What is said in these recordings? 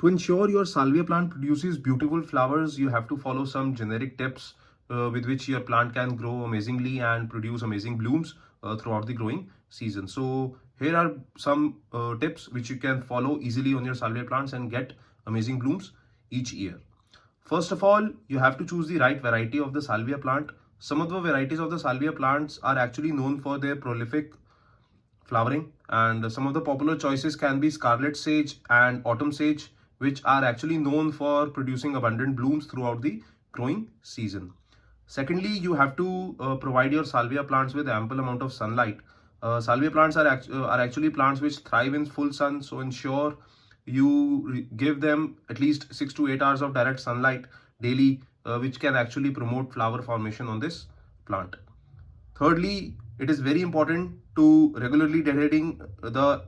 To ensure your salvia plant produces beautiful flowers, you have to follow some generic tips with which your plant can grow amazingly and produce amazing blooms throughout the growing season. So here are some tips which you can follow easily on your salvia plants and get amazing blooms each year. First of all, you have to choose the right variety of the salvia plant. Some of the varieties of the salvia plants are actually known for their prolific flowering, and some of the popular choices can be scarlet sage and autumn sage, which are actually known for producing abundant blooms throughout the growing season. Secondly, you have to provide your salvia plants with ample amount of sunlight. Salvia plants are actually plants which thrive in full sun, so ensure you give them at least 6 to 8 hours of direct sunlight daily, which can actually promote flower formation on this plant. Thirdly, it is very important to regularly deadheading the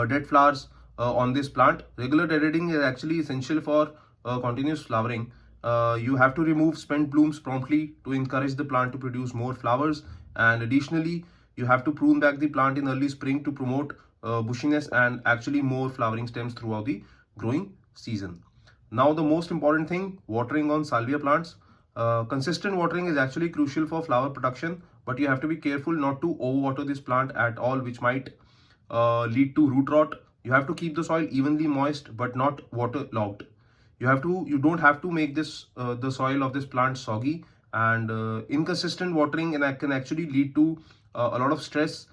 dead flowers on this plant. Regular deadheading is actually essential for continuous flowering. You have to remove spent blooms promptly to encourage the plant to produce more flowers, and additionally you have to prune back the plant in early spring to promote bushiness and actually more flowering stems throughout the growing season. Now the most important thing, watering on salvia plants. Consistent watering is actually crucial for flower production, but you have to be careful not to overwater this plant at all, which might lead to root rot. You have to keep the soil evenly moist but not waterlogged. You don't have to make this the soil of this plant soggy, and inconsistent watering can actually lead to a lot of stress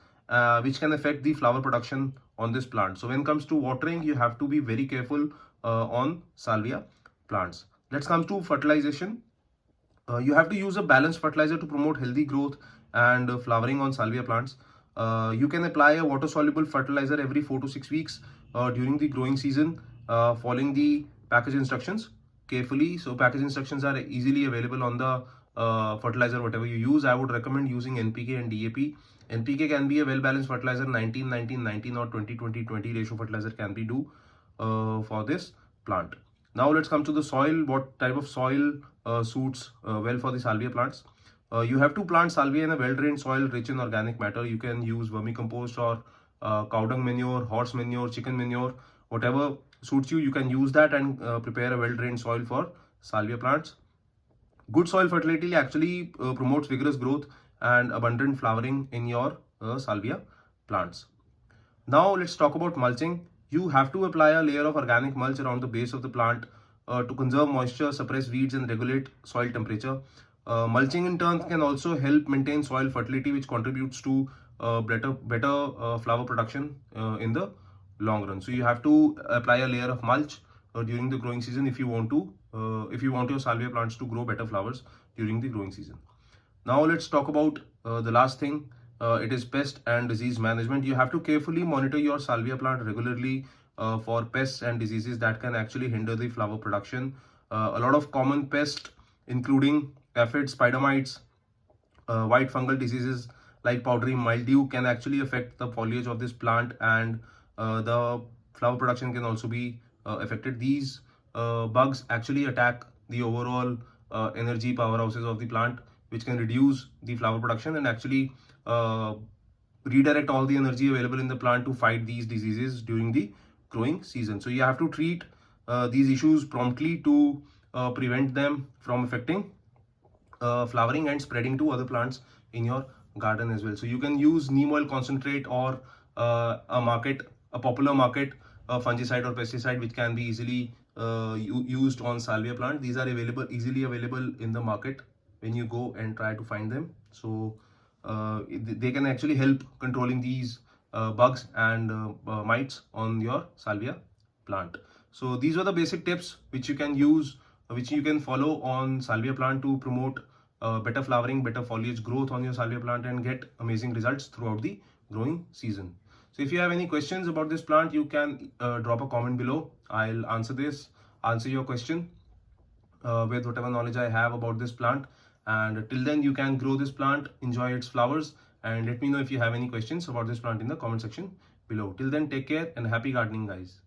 which can affect the flower production on this plant. So when it comes to watering, you have to be very careful on salvia plants. Let's come to fertilization. You have to use a balanced fertilizer to promote healthy growth and flowering on salvia plants. You can apply a water soluble fertilizer every 4 to 6 weeks during the growing season, following the package instructions carefully. So package instructions are easily available on the fertilizer whatever you use. I would recommend using NPK and DAP. NPK can be a well balanced fertilizer, 19 19 19 or 20 20 20 ratio fertilizer can be do for this plant. Now let's come to the soil. What type of soil suits well for the salvia plants? You have to plant salvia in a well-drained soil rich in organic matter. You can use vermicompost or cow dung manure, horse manure, chicken manure, whatever suits you. You can use that and prepare a well-drained soil for salvia plants. Good soil fertility actually promotes vigorous growth and abundant flowering in your salvia plants. Now let's talk about mulching. You have to apply a layer of organic mulch around the base of the plant to conserve moisture, suppress weeds and regulate soil temperature. Mulching in turn can also help maintain soil fertility, which contributes to better flower production in the long run. So you have to apply a layer of mulch during the growing season if you want your salvia plants to grow better flowers during the growing season. Now let's talk about the last thing. It is pest and disease management. You have to carefully monitor your salvia plant regularly for pests and diseases that can actually hinder the flower production. A lot of common pests including aphids, spider mites, white fungal diseases like powdery mildew can actually affect the foliage of this plant, and the flower production can also be affected. These bugs actually attack the overall energy powerhouses of the plant, which can reduce the flower production and actually redirect all the energy available in the plant to fight these diseases during the growing season. So you have to treat these issues promptly to prevent them from affecting flowering and spreading to other plants in your garden as well. So you can use neem oil concentrate or a popular market fungicide or pesticide which can be easily used on salvia plant. These are easily available in the market when you go and try to find them. So they can actually help controlling these bugs and mites on your salvia plant. So these are the basic tips which you can use, which you can follow on salvia plant to promote better flowering, better foliage growth on your salvia plant and get amazing results throughout the growing season. So if you have any questions about this plant, you can drop a comment below. I'll answer your question with whatever knowledge I have about this plant. And till then, you can grow this plant, enjoy its flowers, and let me know if you have any questions about this plant in the comment section below. Till then, take care and happy gardening, guys.